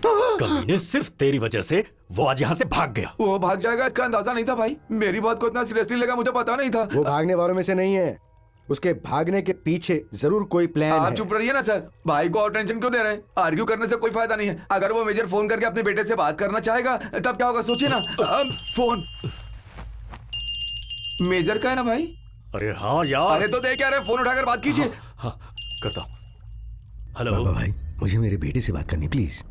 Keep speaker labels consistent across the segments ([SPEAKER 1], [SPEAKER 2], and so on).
[SPEAKER 1] कमीने, सिर्फ तेरी वजह से वो आज यहाँ से भाग गया।
[SPEAKER 2] वो भाग जाएगा इसका अंदाजा नहीं था भाई। मेरी बात को इतना सीरियसली लेगा मुझे पता नहीं था।
[SPEAKER 3] वो भागने वालों में से नहीं है, उसके भागने के पीछे जरूर कोई प्लान
[SPEAKER 2] आप
[SPEAKER 3] है।
[SPEAKER 2] चुप रहिए ना सर, भाई को और टेंशन क्यों दे रहे हैं? आर्ग्यू करने से कोई फायदा नहीं है। अगर वो मेजर फोन करके अपने बेटे से बात करना चाहेगा तब क्या होगा सोचिए ना। फोन मेजर का है ना भाई?
[SPEAKER 1] अरे हाँ यार।
[SPEAKER 2] अरे तो देख क्या रहे, फोन उठाकर बात कीजिए।
[SPEAKER 1] हाँ, करता हूँ। हेलो
[SPEAKER 3] बाबा भाई, मुझे मेरे बेटे से बात करनी प्लीज।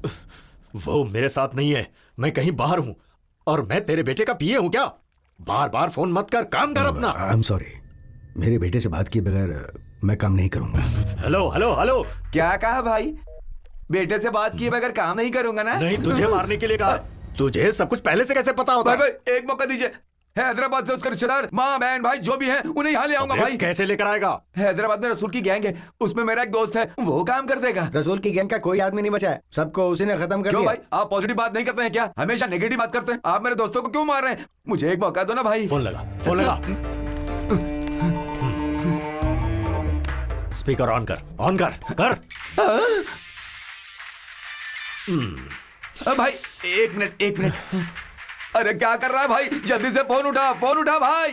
[SPEAKER 1] वो मेरे साथ नहीं है, मैं कहीं बाहर हूँ और मैं तेरे बेटे का पीए हूँ क्या? बार बार फोन मत कर, काम कर अपना।
[SPEAKER 3] आई एम सॉरी, मेरे बेटे से बात किए बगैर मैं काम नहीं करूंगा।
[SPEAKER 1] Hello hello hello.
[SPEAKER 2] क्या कहा भाई? बेटे से बात किए बगैर काम नहीं करूंगा ना?
[SPEAKER 1] नहीं, तुझे मारने के लिए कहा। तुझे सब कुछ पहले से कैसे पता होता?
[SPEAKER 2] भाई भाई एक मौका दीजिए। हैदराबाद से उसका रिश्तेदार, माँ बहन भाई जो भी हैं उन्हें यहाँ ले आऊंगा भाई।
[SPEAKER 1] कैसे लेकर आएगा?
[SPEAKER 2] हैदराबाद में रसूल की गैंग है, उसमें मेरा एक दोस्त है, वो काम कर देगा।
[SPEAKER 3] रसूल की गैंग का कोई आदमी नहीं बचा है, सबको उसी ने खत्म कर
[SPEAKER 2] क्यों
[SPEAKER 3] दिया।
[SPEAKER 2] भाई, आप पॉजिटिव बात नहीं करते हैं क्या? हमेशा नेगेटिव बात करते हैं। आप मेरे दोस्तों को क्यों मार रहे हैं? मुझे एक मौका दो ना भाई।
[SPEAKER 1] फोन लगा, फोन लगा। स्पीकर ऑन कर, ऑन कर, कर।
[SPEAKER 2] भाई एक मिनट, एक मिनट। अरे क्या कर रहा है भाई? जल्दी से फोन उठा, फोन उठा भाई।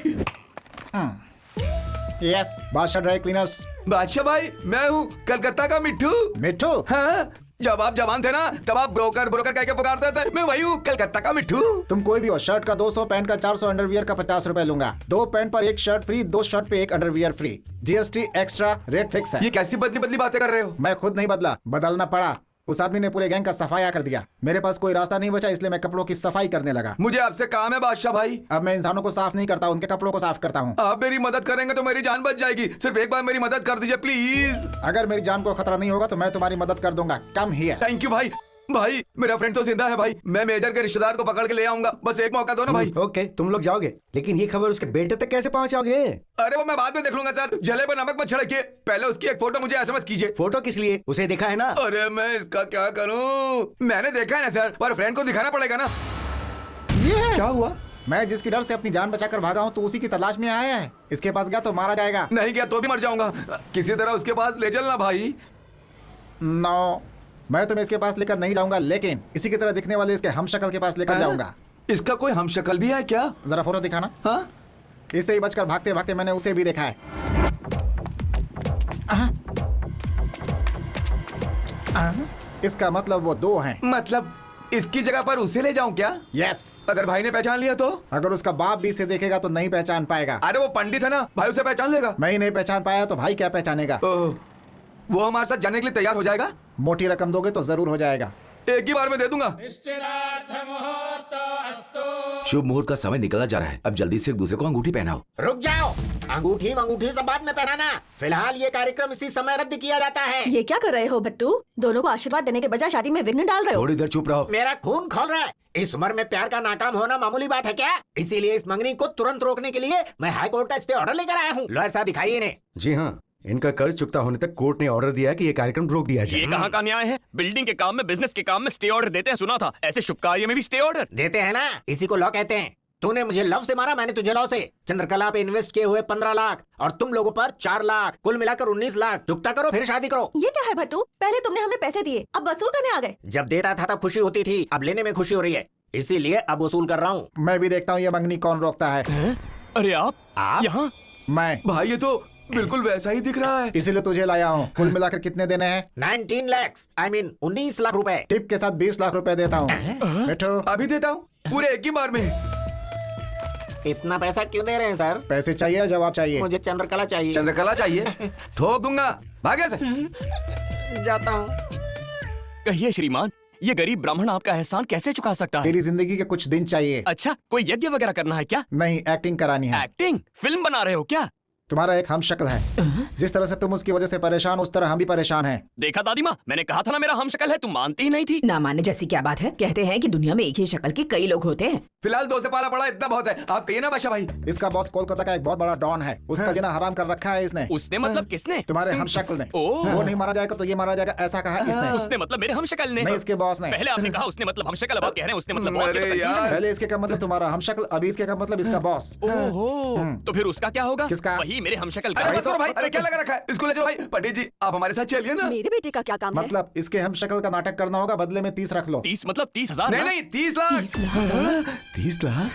[SPEAKER 4] यस, बादशाह ड्राई क्लीनर्स।
[SPEAKER 2] बादशाह भाई, मैं हूँ कलकत्ता का मिट्ठू।
[SPEAKER 4] मिट्टू?
[SPEAKER 2] हाँ, जब आप जवान थे ना तब आप ब्रोकर ब्रोकर कह के पुकारते थे। मैं वही हूँ, कलकत्ता का मिट्ठू।
[SPEAKER 4] तुम कोई भी हो, शर्ट का 200, पैंट का 400, अंडरवियर का 50 रुपए लूंगा। 2 पैंट पर 1 शर्ट फ्री, 2 शर्ट पे 1 underwear free. GST extra, rate fix है।
[SPEAKER 2] ये कैसी बदली बदली बातें कर रहे हो?
[SPEAKER 4] मैं खुद नहीं बदला, बदलना पड़ा। उस आदमी ने पूरे गैंग का सफाया कर दिया। मेरे पास कोई रास्ता नहीं बचा, इसलिए मैं कपड़ों की सफाई करने लगा।
[SPEAKER 2] मुझे आपसे काम है बादशाह भाई।
[SPEAKER 4] अब मैं इंसानों को साफ नहीं करता, उनके कपड़ों को साफ करता हूँ।
[SPEAKER 2] आप मेरी मदद करेंगे तो मेरी जान बच जाएगी। सिर्फ एक बार मेरी मदद कर दीजिए प्लीज।
[SPEAKER 4] अगर मेरी जान को खतरा नहीं होगा तो मैं तुम्हारी मदद कर दूंगा। Come here.
[SPEAKER 2] थैंक यू भाई। भाई मेरा फ्रेंड तो जिंदा है भाई, मैं मेजर के रिश्तेदार को पकड़ के ले आऊंगा। बस एक मौका दो ना भाई।
[SPEAKER 3] ओके, तुम लोग जाओगे, लेकिन ये खबर उसके बेटे तक कैसे पहुंचाओगे?
[SPEAKER 2] अरे वो मैं बाद में देख लूंगा सर, जले पर नमक मत छिड़किए। पहले उसकी एक फोटो मुझे एसएमएस कीजिए।
[SPEAKER 3] फोटो किस लिए? उसे देखा है ना?
[SPEAKER 2] अरे मैं इसका क्या करूं? मैंने देखा है ना सर, पर फ्रेंड को दिखाना पड़ेगा ना।
[SPEAKER 4] ये
[SPEAKER 2] क्या हुआ?
[SPEAKER 4] मैं जिसकी डर से अपनी जान बचाकर भागा हूँ तो उसी की तलाश में आया है। इसके पास गया तो मारा जाएगा।
[SPEAKER 2] नहीं गया तो भी मर जाऊंगा। किसी तरह उसके पास ले चलना भाई।
[SPEAKER 4] नो, मैं तुम्हें इसके पास लेकर नहीं जाऊंगा, लेकिन इसी की तरह दिखने वाले इसके हमशक्ल के पास लेकर जाऊंगा।
[SPEAKER 2] इसका कोई हमशक्ल भी है क्या?
[SPEAKER 4] जरा फोटो दिखाना।
[SPEAKER 2] हाँ?
[SPEAKER 4] इससे ही बचकर भागते भागते मैंने उसे भी देखा है। इसका मतलब वो 2 हैं।
[SPEAKER 2] मतलब इसकी जगह पर उसे ले जाऊं क्या?
[SPEAKER 4] यस।
[SPEAKER 2] अगर भाई ने पहचान लिया तो?
[SPEAKER 4] अगर उसका बाप भी इसे देखेगा तो नहीं पहचान पाएगा।
[SPEAKER 2] अरे वो पंडित है ना, भाई उसे पहचान लेगा।
[SPEAKER 4] मैं ही नहीं पहचान पाया तो भाई क्या पहचानेगा?
[SPEAKER 2] ओह, वो हमारे साथ जाने के लिए तैयार हो जाएगा?
[SPEAKER 4] मोटी रकम दोगे तो जरूर हो जाएगा।
[SPEAKER 2] एक ही बार में दे दूंगा। शुभ मुहूर्त का समय निकला जा रहा है, अब जल्दी से एक दूसरे को अंगूठी पहनाओ।
[SPEAKER 5] रुक जाओ, अंगूठी सब बाद में पहनाना। फिलहाल ये कार्यक्रम इसी समय रद्द किया जाता है।
[SPEAKER 6] ये क्या कर रहे हो भट्टू? दोनों को आशीर्वाद देने के बजाय शादी में विघ्न डाल रहे हो।
[SPEAKER 2] थोड़ी देर चुप रहो।
[SPEAKER 5] मेरा खून खोल रहा है। इस उम्र में प्यार का नाकाम होना मामूली बात है क्या? इसीलिए इस मंगनी को तुरंत रोकने के लिए मैं हाई कोर्ट का स्टे ऑर्डर लेकर आया हूँ। लॉयर साहब दिखाइए इन्हें।
[SPEAKER 3] जी हाँ, इनका कर्ज चुकता होने तक कोर्ट ने ऑर्डर दिया कि ये कार्यक्रम रोक दिया जाए।
[SPEAKER 7] ये कहाँ का न्याय है? बिल्डिंग के काम में, बिजनेस के काम में स्टे ऑर्डर देते हैं, सुना था। ऐसे शुभ कार्य में भी स्टे ऑर्डर
[SPEAKER 5] देते हैं ना, इसी को लॉ कहते हैं। तूने मुझे लव से मारा, मैंने तुझे लॉ से। चंद्रकला पे इन्वेस्ट किए हुए 15 लाख और तुम लोगों पर 4 लाख, कुल मिलाकर 19 लाख। चुकता करो फिर शादी करो।
[SPEAKER 6] ये क्या है भट्टू? पहले तुमने हमें पैसे दिए, अब वसूल करने आ गए।
[SPEAKER 5] जब देता था तब खुशी होती थी, अब लेने में खुशी हो रही है, इसीलिए अब वसूल कर रहा हूँ।
[SPEAKER 4] मैं भी देखता हूँ ये मंगनी कौन रोकता है।
[SPEAKER 7] अरे आप यहाँ?
[SPEAKER 4] मैं।
[SPEAKER 2] भाई ये तो बिल्कुल वैसा ही दिख रहा है।
[SPEAKER 4] इसीलिए तुझे लाया हूँ। कुल मिलाकर कितने देने हैं?
[SPEAKER 5] 19 लाख, आई मीन 19 लाख रुपए।
[SPEAKER 4] टिप के साथ 20 लाख रुपए देता हूँ। बैठो।
[SPEAKER 2] अभी देता हूँ, पूरे एक ही बार में।
[SPEAKER 5] इतना पैसा क्यों दे रहे हैं सर?
[SPEAKER 4] पैसे चाहिए या जवाब चाहिए?
[SPEAKER 5] मुझे चंद्रकला चाहिए।
[SPEAKER 2] चंद्रकला चाहिए? ठोक दूंगा, भागे से।
[SPEAKER 5] जाता हूँ।
[SPEAKER 7] कहिए श्रीमान, ये गरीब ब्राह्मण आपका एहसान कैसे चुका सकता है?
[SPEAKER 4] तेरी जिंदगी के कुछ दिन चाहिए।
[SPEAKER 7] अच्छा, कोई यज्ञ वगैरह करना है क्या?
[SPEAKER 4] नहीं, एक्टिंग करानी है।
[SPEAKER 7] एक्टिंग? फिल्म बना रहे हो क्या?
[SPEAKER 4] तुम्हारा एक हमशक्ल है। जिस तरह से तुम उसकी वजह से परेशान हो, उस तरह हम भी परेशान हैं।
[SPEAKER 7] देखा दादी माँ, मैंने कहा था ना मेरा हम शक्ल है, तुम मानती ही नहीं थी।
[SPEAKER 8] ना माने जैसी क्या बात है? कहते हैं कि दुनिया में एक ही शक्ल के कई लोग होते हैं।
[SPEAKER 2] फिलहाल 2 से पाला पड़ा इतना बहुत है, आप कहिए ना बादशाह भाई।
[SPEAKER 4] इसका बॉस कोलकाता का एक बहुत बड़ा डॉन है, उसका जीना हराम कर रखा है इसने।
[SPEAKER 7] उसने मतलब किसने?
[SPEAKER 4] तुम्हारे हमशक्ल ने।
[SPEAKER 7] ओह।
[SPEAKER 4] वो नहीं मारा जाएगा तो ये मारा जाएगा, ऐसा कहा इसने।
[SPEAKER 7] उसने मतलब मेरे हमशक्ल ने?
[SPEAKER 4] नहीं, इसके बॉस ने।
[SPEAKER 7] पहले आपने कहा उसने मतलब हमशक्ल, अब आप कह रहे हैं उसने मतलब बॉस।
[SPEAKER 2] अरे यार।
[SPEAKER 4] पहले इसके का मतलब तुम्हारा हमशक्ल, अभी इसके का मतलब इसका बॉस।
[SPEAKER 7] ओहो, तो फिर उसका क्या होगा?
[SPEAKER 4] किसका?
[SPEAKER 7] वही मेरे हमशक्ल
[SPEAKER 2] अरे बस
[SPEAKER 7] का।
[SPEAKER 2] करो भाई, अरे क्या लगा रखा है, इसको ले जाओ भाई। पंडित जी आप हमारे साथ चलिए ना।
[SPEAKER 6] मेरे बेटे का क्या काम है?
[SPEAKER 4] मतलब इसके हमशक्ल का नाटक करना होगा, बदले में 30 रख लो।
[SPEAKER 7] 30 मतलब 30,000?
[SPEAKER 2] नहीं नहीं 30 लाख। 30 लाख।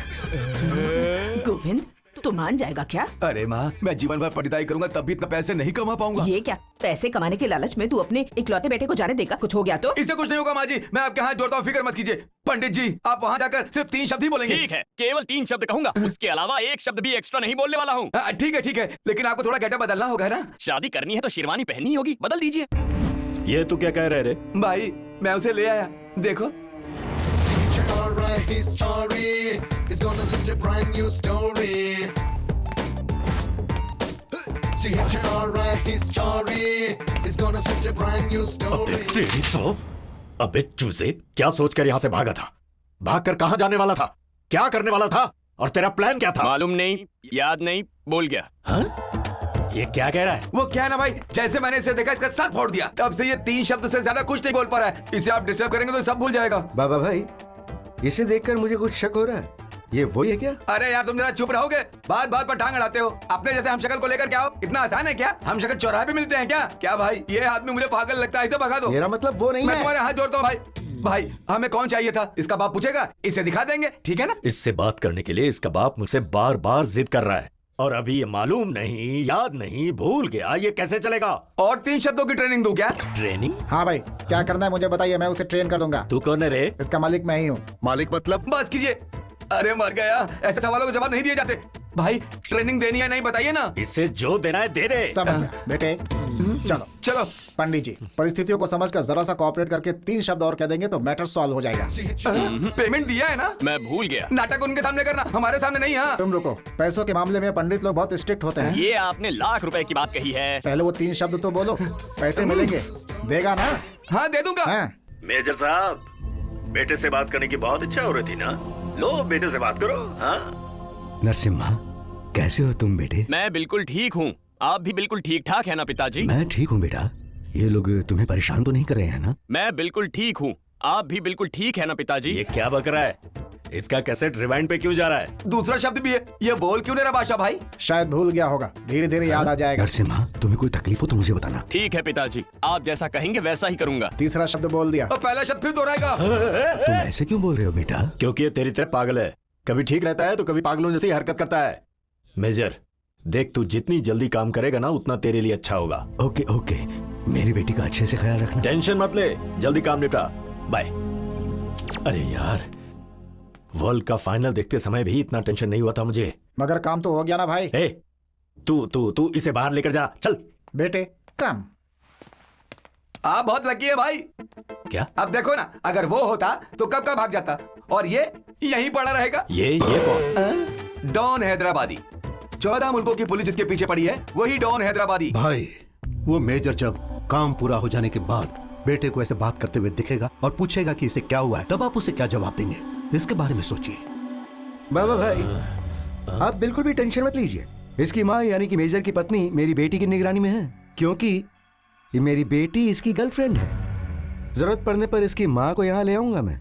[SPEAKER 8] गोविंद तू मान जाएगा क्या?
[SPEAKER 2] अरे माँ, मैं जीवन भर पढ़ाई करूंगा तब भी इतना पैसे नहीं कमा पाऊंगा।
[SPEAKER 8] ये क्या पैसे कमाने के लालच में तू अपने इकलौते बेटे को जाने देगा? कुछ हो गया तो?
[SPEAKER 2] इससे कुछ नहीं होगा माँ जी, मैं आपके हाथ जोड़ता हूँ, फिक्र मत कीजिए। पंडित जी आप वहाँ जाकर सिर्फ 3 शब्द ही बोलेंगे।
[SPEAKER 7] ठीक है, केवल 3 शब्द कहूंगा, उसके अलावा एक शब्द भी एक्स्ट्रा नहीं बोलने वाला हूँ।
[SPEAKER 2] ठीक है, लेकिन आपको थोड़ा गेटअप बदलना होगा ना।
[SPEAKER 7] शादी करनी है तो शेरवानी पहननी होगी, बदल दीजिए।
[SPEAKER 1] ये तू क्या कह रहे रे?
[SPEAKER 2] भाई मैं उसे ले आया, देखो।
[SPEAKER 9] Alright, he's sorry. He's gonna such a brand new story. See, alright, he's sorry. He's gonna such a brand new story.
[SPEAKER 1] तेरी तो अबे चूजे, क्या सोचकर यहाँ से भागा था? भागकर कहाँ जाने वाला था? क्या करने वाला था? और तेरा प्लान क्या था?
[SPEAKER 7] मालूम नहीं, याद नहीं, बोल गया।
[SPEAKER 1] हाँ? ये क्या कह रहा है?
[SPEAKER 2] वो क्या है ना भाई, जैसे मैंने इसे देखा इसका सर फोड़ दिया, तब से ये 3 शब्द से ज्यादा कुछ नहीं बोल पा रहा है। इसे आप डिस्टर्ब करेंगे तो सब भूल जाएगा।
[SPEAKER 3] बाबा भाई, इसे देखकर मुझे कुछ शक हो रहा है। ये वही है क्या?
[SPEAKER 2] अरे यार तुम जरा चुप रहोगे, बात बात पर टांग अड़ाते हो। अपने जैसे हमशक्ल को लेकर क्या हो, इतना आसान है क्या? हमशक्ल चौराहे पे मिलते हैं क्या? क्या भाई, ये आदमी मुझे पागल लगता है, इसे भगा दो।
[SPEAKER 3] मेरा मतलब वो नहीं
[SPEAKER 2] मैं
[SPEAKER 3] है।
[SPEAKER 2] तुम्हारे हाथ जोड़ता हूँ भाई। भाई हमें कौन चाहिए था, इसका बाप पूछेगा, इसे दिखा देंगे, ठीक है ना?
[SPEAKER 1] इससे बात करने के लिए इसका बाप मुझसे बार बार जिद कर रहा है, और अभी ये मालूम नहीं, याद नहीं, भूल गया। ये कैसे चलेगा?
[SPEAKER 2] और 3 शब्दों की ट्रेनिंग दूं क्या?
[SPEAKER 1] ट्रेनिंग?
[SPEAKER 4] हाँ भाई, क्या करना है मुझे बताइए, मैं उसे ट्रेन कर दूंगा।
[SPEAKER 1] तू कौन है रे?
[SPEAKER 4] इसका मालिक मैं ही हूँ।
[SPEAKER 9] मालिक मतलब?
[SPEAKER 2] बस कीजिए। अरे मर गया, ऐसे सवालों को जवाब नहीं दिए जाते। भाई ट्रेनिंग देनी है नहीं, बताइए ना।
[SPEAKER 1] इसे जो देना है दे दे।
[SPEAKER 4] समझ गया बेटे, चलो।
[SPEAKER 2] चलो
[SPEAKER 4] पंडित जी, परिस्थितियों को समझकर जरा सा कोऑपरेट करके 3 शब्द और कह देंगे तो मैटर सॉल्व हो जाएगा।
[SPEAKER 2] पेमेंट दिया है ना?
[SPEAKER 7] मैं भूल गया।
[SPEAKER 2] नाटक उनके सामने करना, हमारे सामने नहीं। हाँ
[SPEAKER 4] तुम रुको, पैसों के मामले में पंडित लोग बहुत स्ट्रिक्ट होते हैं।
[SPEAKER 7] ये आपने लाख रुपए की बात कही है।
[SPEAKER 4] पहले वो 3 शब्द तो बोलो, पैसे मिलेंगे, देगा ना?
[SPEAKER 2] हाँ दे दूंगा।
[SPEAKER 4] हाँ।
[SPEAKER 1] मेजर साहब, बेटे से बात करने की बहुत इच्छा हो रही थी ना? लो बेटे से बात करो। हाँ?
[SPEAKER 10] नरसिम्हा, कैसे हो तुम बेटे?
[SPEAKER 7] मैं बिल्कुल ठीक हूँ, आप भी बिल्कुल ठीक ठाक है ना पिताजी?
[SPEAKER 10] मैं ठीक हूँ बेटा। ये लोग तुम्हें परेशान तो नहीं कर रहे हैं ना?
[SPEAKER 7] मैं बिल्कुल ठीक हूँ, आप भी बिल्कुल ठीक है ना पिताजी?
[SPEAKER 1] ये क्या बक रहा है? इसका कैसेट रिवाइंड पे क्यों जा रहा है?
[SPEAKER 2] दूसरा शब्द भी है, ये बोल क्यों नहीं रहा बादशाह भाई?
[SPEAKER 4] शायद भूल गया होगा, धीरे धीरे याद आ जाएगा।
[SPEAKER 10] नरसिम्हा, तुम्हें कोई तकलीफ हो तो मुझे बताना।
[SPEAKER 7] ठीक है पिताजी, आप जैसा कहेंगे वैसा ही करूंगा।
[SPEAKER 4] तीसरा शब्द बोल दिया।
[SPEAKER 2] और पहला शब्द फिर दोहराएगा।
[SPEAKER 10] तुम ऐसे क्यों बोल रहे हो बेटा?
[SPEAKER 1] क्योंकि ये तेरी तरह पागल है, कभी ठीक रहता है तो कभी पागलों जैसी हरकत करता है। मेजर देख, तू जितनी जल्दी काम करेगा ना उतना तेरे लिए अच्छा होगा।
[SPEAKER 10] ओके ओके, मेरी बेटी का अच्छे से ख्याल रखना।
[SPEAKER 1] टेंशन मत ले, जल्दी काम निपटा। बाय। अरे यार, वर्ल्ड का फाइनल देखते समय भी इतना टेंशन नहीं हुआ था मुझे।
[SPEAKER 4] मगर काम तो हो गया ना भाई।
[SPEAKER 1] ए, तू इसे बाहर लेकर जा, चल।
[SPEAKER 4] बेटे काम।
[SPEAKER 2] आप बहुत लकी है भाई।
[SPEAKER 1] क्या?
[SPEAKER 2] अब देखो ना, अगर वो होता तो कब का भाग जाता, और ये यहीं पड़ा रहेगा।
[SPEAKER 1] ये कौन?
[SPEAKER 2] डॉन हैदराबादी। 14 मुल्कों की पुलिस जिसके पीछे पड़ी है, वही डॉन हैदराबादी।
[SPEAKER 9] भाई, वो मेजर जब काम पूरा हो जाने के बाद बेटे को ऐसे बात करते हुए दिखेगा और पूछेगा कि इसे क्या हुआ है, तब आप उसे क्या जवाब देंगे, इसके बारे में सोचिए।
[SPEAKER 3] बाबा भाई, आप बिल्कुल भी टेंशन मत लीजिए। इसकी माँ यानी कि मेजर की पत्नी मेरी बेटी की निगरानी में है, क्योंकि ये मेरी बेटी इसकी गर्लफ्रेंड है। जरूरत पड़ने पर इसकी माँ को यहाँ ले आऊंगा मैं।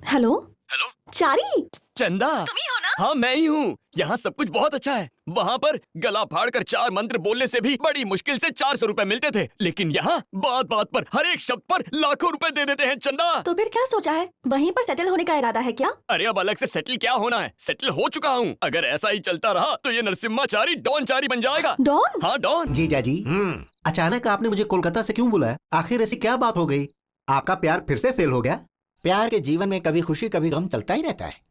[SPEAKER 6] हेलो
[SPEAKER 7] हेलो
[SPEAKER 6] चारी,
[SPEAKER 7] चंदा,
[SPEAKER 6] तुम ही हो ना?
[SPEAKER 7] हाँ मैं ही हूँ। यहाँ सब कुछ बहुत अच्छा है। वहाँ पर गला फाड़ कर 4 मंत्र बोलने से भी बड़ी मुश्किल से 400 रुपए मिलते थे, लेकिन यहाँ बात बात पर हर एक शब्द पर लाखों रुपए दे देते हैं। चंदा,
[SPEAKER 6] तो फिर क्या सोचा है, वहीं पर सेटल होने का इरादा है क्या?
[SPEAKER 7] अरे अब अलग से सेटल क्या होना है, सेटल हो चुका हूँ। अगर ऐसा ही चलता रहा तो ये नरसिम्हाचारी डॉन चारी बन जाएगा।
[SPEAKER 6] डॉन?
[SPEAKER 7] हाँ डॉन।
[SPEAKER 11] जीजा जी, अचानक आपने मुझे कोलकाता से क्यों बुलाया? आखिर ऐसी क्या बात हो गई? आपका प्यार फिर से फेल हो गया?
[SPEAKER 5] प्यार के जीवन में कभी खुशी कभी गम चलता ही रहता है।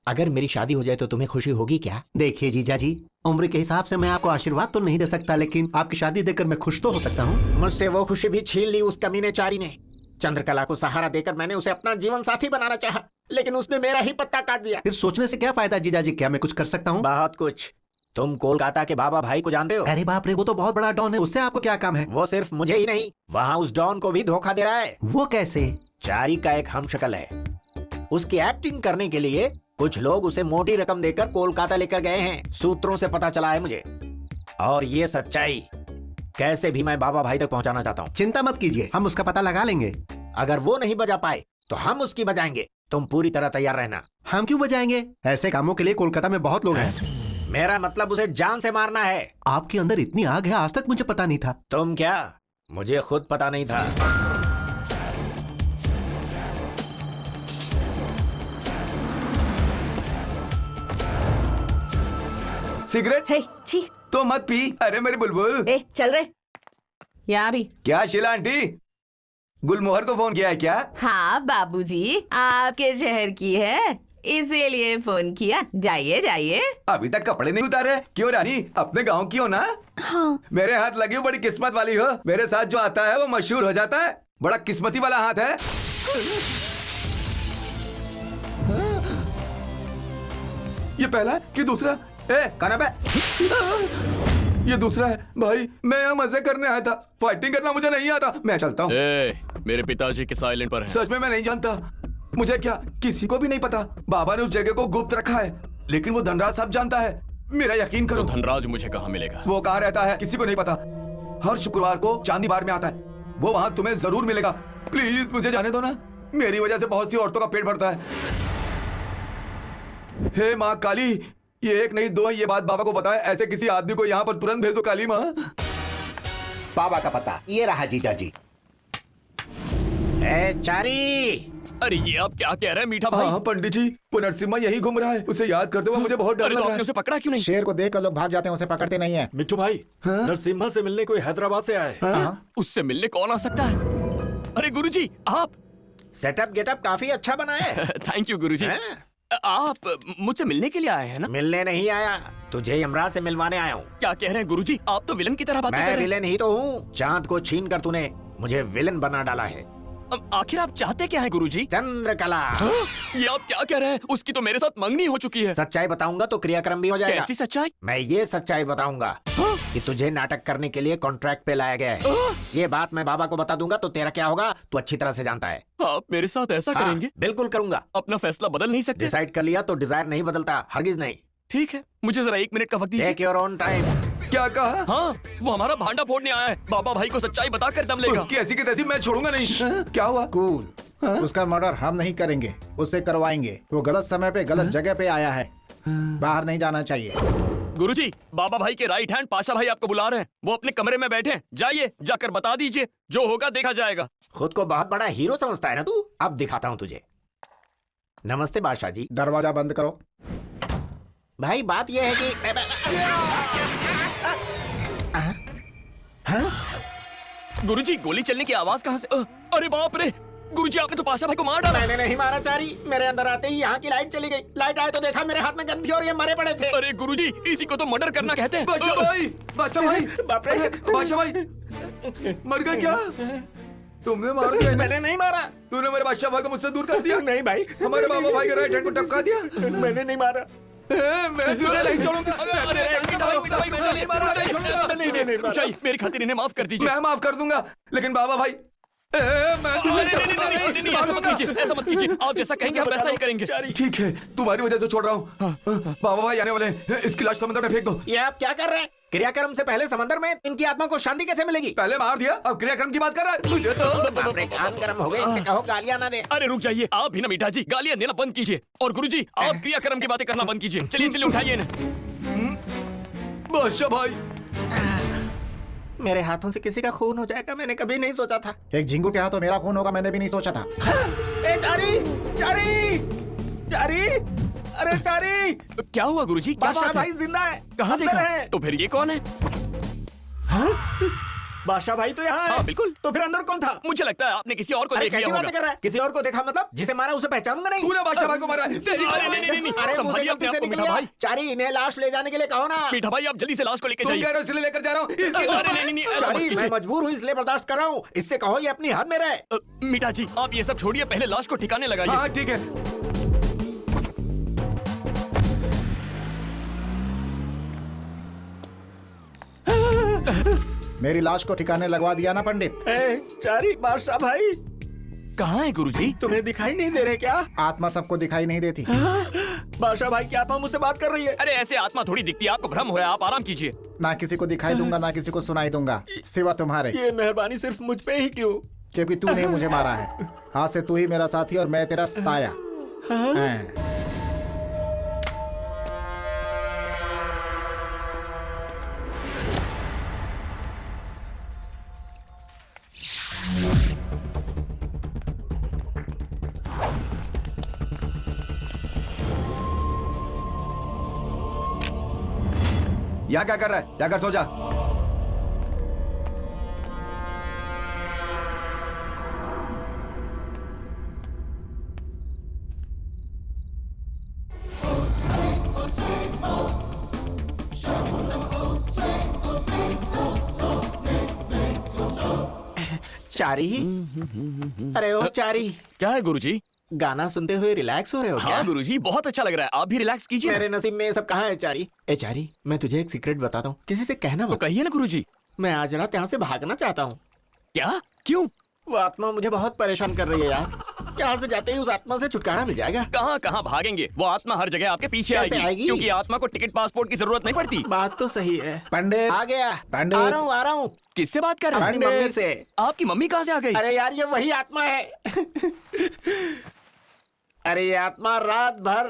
[SPEAKER 5] अगर मेरी शादी हो जाए तो तुम्हें खुशी होगी क्या?
[SPEAKER 11] देखिए जीजा जी, उम्र के हिसाब से मैं आपको आशीर्वाद तो नहीं दे सकता, लेकिन आपकी शादी देखकर मैं खुश तो हो सकता हूँ।
[SPEAKER 5] मुझसे वो खुशी भी छीन ली उस कमीने चारी ने। चंद्रकला को सहारा देकर मैंने उसे अपना जीवन साथी बनाना चाहा, लेकिन उसने मेरा ही पत्ता काट दिया।
[SPEAKER 11] फिर सोचने से क्या फायदा जीजा जी, क्या मैं कुछ कर सकता हूँ?
[SPEAKER 5] बहुत कुछ। तुम कोलकाता के बाबा भाई को जानते हो?
[SPEAKER 11] अरे बाप रे, वो तो बहुत बड़ा डॉन है, उससे आपको क्या काम है?
[SPEAKER 5] वो सिर्फ मुझे ही नहीं, वहाँ उस डॉन को भी धोखा दे रहा है।
[SPEAKER 11] वो कैसे?
[SPEAKER 5] चारी का एक हमशक्ल है, उसकी एक्टिंग करने के लिए कुछ लोग उसे मोटी रकम देकर कोलकाता लेकर गए हैं, सूत्रों से पता चला है मुझे। और ये सच्चाई कैसे भी मैं बाबा भाई तक पहुंचाना चाहता हूँ।
[SPEAKER 11] चिंता मत कीजिए, हम उसका पता लगा लेंगे।
[SPEAKER 5] अगर वो नहीं बजा पाए तो हम उसकी बजाएंगे। तुम पूरी तरह तैयार रहना।
[SPEAKER 11] हम क्यों बजाएंगे? ऐसे कामों के लिए कोलकाता में बहुत लोग हैं।
[SPEAKER 5] मेरा मतलब उसे जान से मारना है।
[SPEAKER 11] आपके अंदर इतनी आग है, आज तक मुझे पता नहीं था।
[SPEAKER 5] तुम क्या? मुझे खुद पता नहीं था।
[SPEAKER 2] सिगरेट
[SPEAKER 6] हे छी।
[SPEAKER 2] तो मत पी। अरे मेरी बुलबुल।
[SPEAKER 6] ए चल रहे।
[SPEAKER 8] यहाँ भी।
[SPEAKER 2] क्या शीला आंटी, गुलमोहर को फोन किया है क्या?
[SPEAKER 8] हाँ बाबूजी, आपके शहर की है, इसीलिए फोन किया। जाइए जाइए।
[SPEAKER 2] अभी तक कपड़े नहीं उतारे? क्यों रानी, अपने गांव की हो ना?
[SPEAKER 6] हाँ।
[SPEAKER 2] मेरे हाथ लगी हो, बड़ी किस्मत वाली हो। मेरे साथ जो आता है वो मशहूर हो जाता है। बड़ा किस्मती वाला हाथ है। ये पहला है कि दूसरा? ए काना बे, ये दूसरा है। भाई मैं यहाँ मजे करने आया था, फाइटिंग करना मुझे नहीं आता। मैं चलता हूँ।
[SPEAKER 7] मेरे पिताजी के साइलेंट पर है।
[SPEAKER 2] सच में मैं नहीं जानता। मुझे क्या, किसी को भी नहीं पता। बाबा ने उस जगह को गुप्त रखा है, लेकिन वो धनराज सब जानता है। मेरा यकीन करो।
[SPEAKER 7] तो धनराज मुझे कहाँ मिलेगा?
[SPEAKER 2] वो कहाँ रहता है किसी को नहीं पता। हर शुक्रवार को चांदी बार में आता है। वो वहाँ तुम्हें जरूर मिलेगा। प्लीज मुझे जाने दो ना, मेरी वजह से बहुत सी औरतों का पेट भरता है। हे माँ काली, ये एक नहीं दो, ये बात बाबा को बताए। ऐसे किसी आदमी को यहाँ पर तुरंत भेज दो काली माँ।
[SPEAKER 4] बाबा का पता ये रहा जीजा जी।
[SPEAKER 5] चारी।
[SPEAKER 7] अरे ये आप क्या कह रहे हैं मीठा भाई?
[SPEAKER 2] हाँ पंडित जी, वो नरसिम्हा यही घूम रहा है। उसे याद करते हुए मुझे बहुत डर
[SPEAKER 7] अरे
[SPEAKER 2] लग
[SPEAKER 7] तो
[SPEAKER 2] रहा
[SPEAKER 7] आपने
[SPEAKER 2] है।
[SPEAKER 7] उसे पकड़ा क्यों नहीं?
[SPEAKER 4] शेर को देख कर लोग भाग जाते हैं, उसे पकड़ते नहीं है।
[SPEAKER 1] मिट्टू भाई, नरसिम्हा से मिलने कोई हैदराबाद से आए।
[SPEAKER 7] उससे मिलने कौन आ सकता है? अरे गुरुजी आप।
[SPEAKER 5] सेटअप गेटअप काफी अच्छा बना है।
[SPEAKER 7] थैंक यू गुरुजी। आप मुझसे मिलने के लिए आए हैं ना?
[SPEAKER 5] मिलने नहीं आया, तुझे यमराज से मिलवाने आया हूँ।
[SPEAKER 7] क्या कह रहे हैं गुरुजी? आप तो विलन की तरह बातें कर
[SPEAKER 5] मैं
[SPEAKER 7] रहे हैं।
[SPEAKER 5] विलेन ही तो हूँ। चांद को छीन कर तूने मुझे विलेन बना डाला है।
[SPEAKER 7] आखिर आप चाहते क्या हैं गुरुजी?
[SPEAKER 5] चंद्रकला।
[SPEAKER 7] ये आप क्या कह रहे हैं? उसकी तो मेरे साथ मंगनी हो चुकी है।
[SPEAKER 5] सच्चाई बताऊंगा तो क्रियाक्रम भी हो जाएगा।
[SPEAKER 7] कैसी सच्चाई?
[SPEAKER 5] मैं ये सच्चाई बताऊंगा कि तुझे नाटक करने के लिए कॉन्ट्रैक्ट पे लाया गया है। ये बात मैं बाबा को बता दूंगा तो तेरा क्या होगा तू अच्छी तरह से जानता है।
[SPEAKER 7] आप मेरे साथ ऐसा करेंगे?
[SPEAKER 5] बिल्कुल करूंगा।
[SPEAKER 7] अपना फैसला बदल नहीं सकते?
[SPEAKER 5] डिसाइड कर लिया तो डिजायर नहीं बदलता, हरगिज नहीं।
[SPEAKER 7] ठीक है, मुझे जरा 1 मिनट का वक्त दीजिए।
[SPEAKER 5] Take your own time.
[SPEAKER 2] क्या कहा?
[SPEAKER 7] हाँ, वो हमारा भांडा फोड़ने आया है। बाबा भाई को सच्चाई बताकर दम लेगा।
[SPEAKER 2] उसकी ऐसी की तैसी मैं छोड़ूंगा नहीं। क्या हुआ?
[SPEAKER 4] कूल। उसका मर्डर हम नहीं करेंगे, उससे करवाएंगे। वो गलत समय पे गलत जगह पे आया है, बाहर नहीं जाना चाहिए।
[SPEAKER 7] गुरुजी, बाबा भाई के राइट हैंड पाशा भाई आपको बुला रहे हैं। वो अपने कमरे में बैठे हैं, जाइए जाकर बता दीजिए। जो होगा देखा जाएगा।
[SPEAKER 5] खुद को बहुत बड़ा हीरो समझता है ना तू? अब दिखाता हूँ तुझे। नमस्ते बादशाह जी।
[SPEAKER 4] दरवाजा बंद करो।
[SPEAKER 5] भाई बात यह है कि
[SPEAKER 7] गुरुजी, गोली चलने की आवाज कहाँ से? अरे बाप रे, गुरुजी आपने तो पाशा भाई को मार डाला।
[SPEAKER 5] मैंने नहीं मारा चारी, मेरे अंदर आते ही यहाँ की लाइट चली गई। लाइट आए तो देखा मेरे हाथ में गन थी और ये मरे पड़े थे।
[SPEAKER 7] अरे गुरुजी, इसी को तो मर्डर करना कहते हैं।
[SPEAKER 2] बादशाह भाई, बादशाह भाई,
[SPEAKER 5] बाप रे,
[SPEAKER 2] बादशाह भाई, मर गए क्या? तुमने मार दिया?
[SPEAKER 5] मैंने नहीं मारा।
[SPEAKER 2] तूने मेरे बादशाह भाई को मुझसे दूर कर दिया।
[SPEAKER 5] नहीं भाई,
[SPEAKER 2] हमारे बाबा भाई के राइट हैंड को टपका दिया।
[SPEAKER 5] मैंने नहीं मारा।
[SPEAKER 2] मैं तुझे नहीं छोड़ूंगा।
[SPEAKER 7] चाहिए मेरी खातिर इन्हें माफ कर दीजिए।
[SPEAKER 2] मैं माफ कर दूंगा, लेकिन बाबा भाई मैं तुझे
[SPEAKER 7] नहीं, ऐसा मत कीजिए, ऐसा मत कीजिए। आप जैसा कहेंगे हम वैसा ही करेंगे।
[SPEAKER 2] ठीक है, तुम्हारी वजह से छोड़ रहा हूँ। बाबा भाई आने वाले हैं, इसकी लाश समंदर में फेंक दो।
[SPEAKER 5] ये आप क्या कर रहे हैं? क्रियाक्रम से पहले समंदर में इनकी आत्मा को शांति कैसे मिलेगी?
[SPEAKER 2] पहले मार दिया, अब क्रियाक्रम की बात कर रहा है। तुझे तो
[SPEAKER 5] बाप रे, कान गर्म हो गए। इनसे कहो गालियां ना दे।
[SPEAKER 7] अरे रुक जाइए, आप भी ना मीठा जी गालियां देना बंद कीजिए। और गुरुजी, आप क्रियाक्रम की बातें करना बंद कीजिए। चलिए चलिए, उठाइए इन्हें।
[SPEAKER 2] बादशाह भाई,
[SPEAKER 5] मेरे हाथों से किसी का खून हो जाएगा मैंने कभी नहीं सोचा था।
[SPEAKER 4] एक झिंगू के हाथों मेरा खून होगा मैंने भी नहीं सोचा था।
[SPEAKER 5] ए चारी, चारी, चारी, अरे चारी।
[SPEAKER 7] क्या हुआ गुरुजी? क्या
[SPEAKER 5] बादशाह
[SPEAKER 7] बात है?
[SPEAKER 5] भाई जिंदा है।
[SPEAKER 7] कहाँ
[SPEAKER 5] अंदर
[SPEAKER 7] देखा?
[SPEAKER 5] है।
[SPEAKER 7] तो फिर ये कौन है?
[SPEAKER 5] बादशाह भाई तो यहाँ है।
[SPEAKER 7] हाँ बिल्कुल।
[SPEAKER 5] तो फिर अंदर कौन था?
[SPEAKER 7] मुझे लगता है आपने किसी और को
[SPEAKER 5] अरे
[SPEAKER 7] देख
[SPEAKER 5] कैसी
[SPEAKER 7] लिया
[SPEAKER 5] बातें
[SPEAKER 7] होगा।
[SPEAKER 5] कर रहा है? किसी और को देखा मतलब? जिसे मारा उसे पहचानूंगा नहीं।
[SPEAKER 2] तूने बादशाह भाई को मारा है। तेरी
[SPEAKER 7] अरे नहीं,
[SPEAKER 5] अरे मुझे
[SPEAKER 7] संभालिए
[SPEAKER 5] गलती
[SPEAKER 7] अपने
[SPEAKER 5] से
[SPEAKER 7] आप को
[SPEAKER 5] निकल
[SPEAKER 7] मीठा
[SPEAKER 5] गया।
[SPEAKER 7] भाई।
[SPEAKER 5] चारी, इन्हें लाश ले जाने के लिए कहो ना।
[SPEAKER 7] मीठा भाई, आप जल्दी से लाश को लेकर
[SPEAKER 2] तुम
[SPEAKER 7] जाइए।
[SPEAKER 2] कह रहे हो इसलिए लेकर जा रहा हूँ।
[SPEAKER 7] अरे नहीं, ऐसा मत
[SPEAKER 5] चारी, मैं
[SPEAKER 7] कीजिए।
[SPEAKER 5] मजबूर हूँ इसलिए बर्दाश्त कर रहा हूँ। इससे कहो ये अपनी हद में रहे।
[SPEAKER 7] मीठा जी, आप ये सब छोड़िए, पहले लाश को ठिकाने लगाइए।
[SPEAKER 2] हाँ ठीक है।
[SPEAKER 4] मेरी लाश को ठिकाने लगवा दिया ना पंडित?
[SPEAKER 5] चारी, बादशाह भाई
[SPEAKER 7] कहाँ है गुरुजी?
[SPEAKER 5] तुम्हें दिखाई नहीं दे रहे क्या?
[SPEAKER 4] आत्मा सबको दिखाई नहीं देती।
[SPEAKER 5] बादशाह भाई की आत्मा मुझसे बात कर रही है।
[SPEAKER 7] अरे ऐसे आत्मा थोड़ी दिखती है, आपको भ्रम हो रहा है, आप आराम कीजिए।
[SPEAKER 4] ना किसी को दिखाई दूंगा ना किसी को सुनाई दूंगा, सिवा तुम्हारे।
[SPEAKER 5] ये मेहरबानी सिर्फ मुझ पे ही क्यों?
[SPEAKER 4] क्योंकि तूने मुझे मारा है। आज से तू ही मेरा साथी और मैं तेरा साया। हाँ।
[SPEAKER 2] यहाँ क्या कर रहा है? जाकर सो जा।
[SPEAKER 5] चारी, अरे ओ चारी,
[SPEAKER 7] क्या है गुरुजी?
[SPEAKER 5] गाना सुनते हुए रिलैक्स हो रहे हो क्या?
[SPEAKER 7] हाँ गुरुजी, बहुत अच्छा लग रहा है, आप भी रिलैक्स कीजिए।
[SPEAKER 5] मेरे नसीब में ये सब कहाँ है चारी? ए चारी, मैं तुझे एक सीक्रेट बताता हूँ, किसी से कहना
[SPEAKER 7] तो
[SPEAKER 5] मत।
[SPEAKER 7] कहिए ना गुरुजी।
[SPEAKER 5] मैं आज रात यहाँ से भागना चाहता हूँ।
[SPEAKER 7] क्या? क्यों?
[SPEAKER 5] वो आत्मा मुझे बहुत परेशान कर रही है यार। यहाँ से जाते ही उस आत्मा से छुटकारा मिल जाएगा।
[SPEAKER 7] कहाँ कहाँ भागेंगे, वो आत्मा हर जगह आपके पीछे
[SPEAKER 5] कैसे आएगी?
[SPEAKER 7] क्योंकि आत्मा को टिकट पासपोर्ट की जरूरत नहीं पड़ती।
[SPEAKER 5] बात तो सही है।
[SPEAKER 4] पंडित
[SPEAKER 5] आ गया,
[SPEAKER 4] पंडित।
[SPEAKER 5] आ रहा हूँ।
[SPEAKER 7] किससे बात कर रहे
[SPEAKER 5] अपनी
[SPEAKER 7] हैं?
[SPEAKER 5] मम्मी से।
[SPEAKER 7] आपकी मम्मी कहाँ से आ गई?
[SPEAKER 5] अरे यार ये वही आत्मा है। अरे ये आत्मा रात भर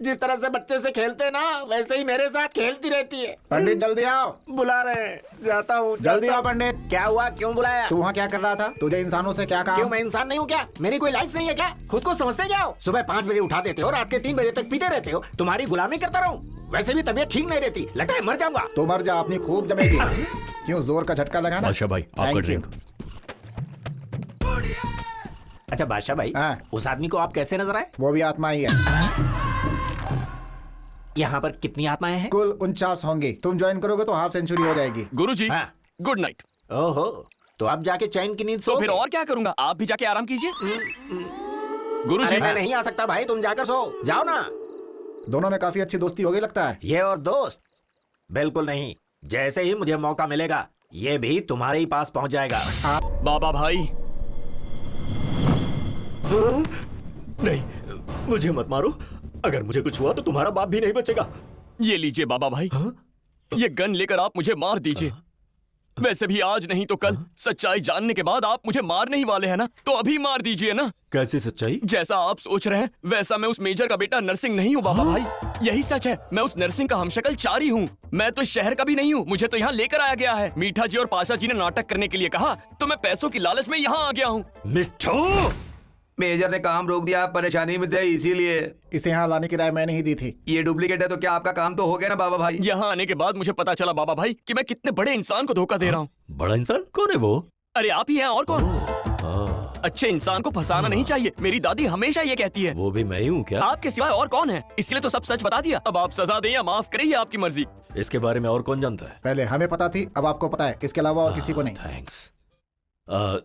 [SPEAKER 5] जिस तरह से बच्चे से खेलते ना, वैसे ही मेरे साथ खेलती रहती है।
[SPEAKER 4] पंडित जल्दी आओ।
[SPEAKER 5] बुला रहे हैं, जाता हूँ।
[SPEAKER 4] जल्दी आओ पंडित।
[SPEAKER 5] क्या हुआ, क्यों बुलाया?
[SPEAKER 4] तू वहाँ क्या कर रहा था? तुझे इंसानों से क्या
[SPEAKER 5] क्यों,
[SPEAKER 4] काम?
[SPEAKER 5] मैं इंसान नहीं हूँ क्या? मेरी कोई लाइफ नहीं है क्या? खुद को समझते क्या हो? सुबह 5 बजे उठा देते हो, रात के 3 बजे तक पीते रहते हो। तुम्हारी गुलामी करता रहूं। वैसे भी तबीयत ठीक नहीं रहती, लगता है मर जाऊंगा।
[SPEAKER 4] तू मर जा, अपनी खूब जमेगी। क्यों जोर का झटका लगाना?
[SPEAKER 1] बादशाह भाई, आपका
[SPEAKER 4] Thank you.
[SPEAKER 1] ड्रिंक।
[SPEAKER 5] अच्छा बादशाह भाई,
[SPEAKER 4] हाँ।
[SPEAKER 5] उस आदमी को आप कैसे नजर आए?
[SPEAKER 4] वो भी आत्मा ही है।
[SPEAKER 5] यहाँ पर कितनी आत्माएं हैं?
[SPEAKER 4] कुल 49 होंगी। तुम ज्वाइन करोगे तो हाफ सेंचुरी हो जाएगी।
[SPEAKER 7] गुरुजी,
[SPEAKER 5] हाँ।
[SPEAKER 7] Good night.
[SPEAKER 5] ओहो, तो आप जाके चैन की नींद
[SPEAKER 7] तो
[SPEAKER 5] सो।
[SPEAKER 7] फिर और क्या करूंगा, आप भी जाके आराम कीजिए। गुरुजी,
[SPEAKER 5] अरे मैं नहीं आ सकता भाई, तुम जाकर सो जाओ ना।
[SPEAKER 4] दोनों में काफी अच्छी दोस्ती होगी लगता है।
[SPEAKER 5] ये और दोस्त? बिल्कुल नहीं। जैसे ही मुझे मौका मिलेगा, ये भी तुम्हारे ही पास पहुंच जाएगा।
[SPEAKER 7] बाबा भाई।
[SPEAKER 1] नहीं, मुझे मत मारो। अगर मुझे कुछ हुआ तो तुम्हारा बाप भी नहीं बचेगा।
[SPEAKER 7] ये लीजिए बाबा भाई, ये गन लेकर आप मुझे मार दीजिए। वैसे भी आज नहीं तो कल सच्चाई जानने के बाद आप मुझे मारने ही वाले हैं ना, तो अभी मार दीजिए ना।
[SPEAKER 1] कैसी सच्चाई?
[SPEAKER 7] जैसा आप सोच रहे हैं वैसा मैं उस मेजर का बेटा नरसिंह नहीं हूँ बाबा भाई। यही सच है, मैं उस नरसिंह का हमशक्ल चारी हूँ। मैं तो इस शहर का भी नहीं हूँ, मुझे तो यहाँ लेकर आया गया है। मीठा जी और पाशा जी ने नाटक करने के लिए कहा, तो मैं पैसों की लालच में यहाँ आ गया हूँ।
[SPEAKER 1] मिठू,
[SPEAKER 2] मेजर ने काम रोक दिया, आप परेशानी में थे इसीलिए।
[SPEAKER 4] इसे यहाँ लाने की राय मैंने ही दी थी।
[SPEAKER 2] ये डुप्लीकेट है तो क्या आपका काम तो हो गया ना बाबा भाई?
[SPEAKER 7] यहाँ आने के बाद मुझे पता चला बाबा भाई कि मैं कितने बड़े इंसान को धोखा दे रहा हूँ।
[SPEAKER 1] बड़ा इंसान कौन है वो?
[SPEAKER 7] अरे आप ही हैं, और कौन? अच्छे इंसान को फंसाना नहीं चाहिए, मेरी दादी हमेशा ये कहती है।
[SPEAKER 1] वो भी मैं ही हूँ क्या?
[SPEAKER 7] आपके सिवाय और कौन है? इसलिए तो सब सच बता दिया। अब आप सजा दें या माफ करें, ये आपकी मर्जी।
[SPEAKER 1] इसके बारे में और कौन जानता है?
[SPEAKER 4] पहले हमें पता थी, अब आपको पता है। इसके अलावा और किसी को नहीं।
[SPEAKER 1] थैंक्स।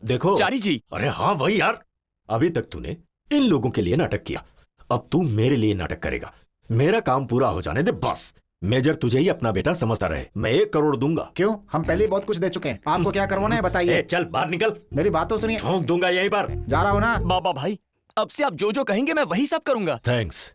[SPEAKER 1] देखो
[SPEAKER 7] चारी जी।
[SPEAKER 1] अरे हाँ वही यार, अभी तक तूने इन लोगों के लिए नाटक किया, अब तू मेरे लिए नाटक करेगा। मेरा काम पूरा हो जाने दे बस। मेजर तुझे ही अपना बेटा समझता रहे। मैं 1 करोड़ दूंगा।
[SPEAKER 4] क्यों? हम पहले ही बहुत कुछ दे चुके हैं। आपको क्या करवाना है बताइए।
[SPEAKER 1] चल बाहर निकल।
[SPEAKER 4] मेरी बात तो सुनिए।
[SPEAKER 1] ठोक दूंगा यहीं पर।
[SPEAKER 4] जा रहा हूँ ना।
[SPEAKER 7] बाबा भाई, अब से आप जो जो कहेंगे मैं वही सब करूंगा।
[SPEAKER 1] थैंक्स।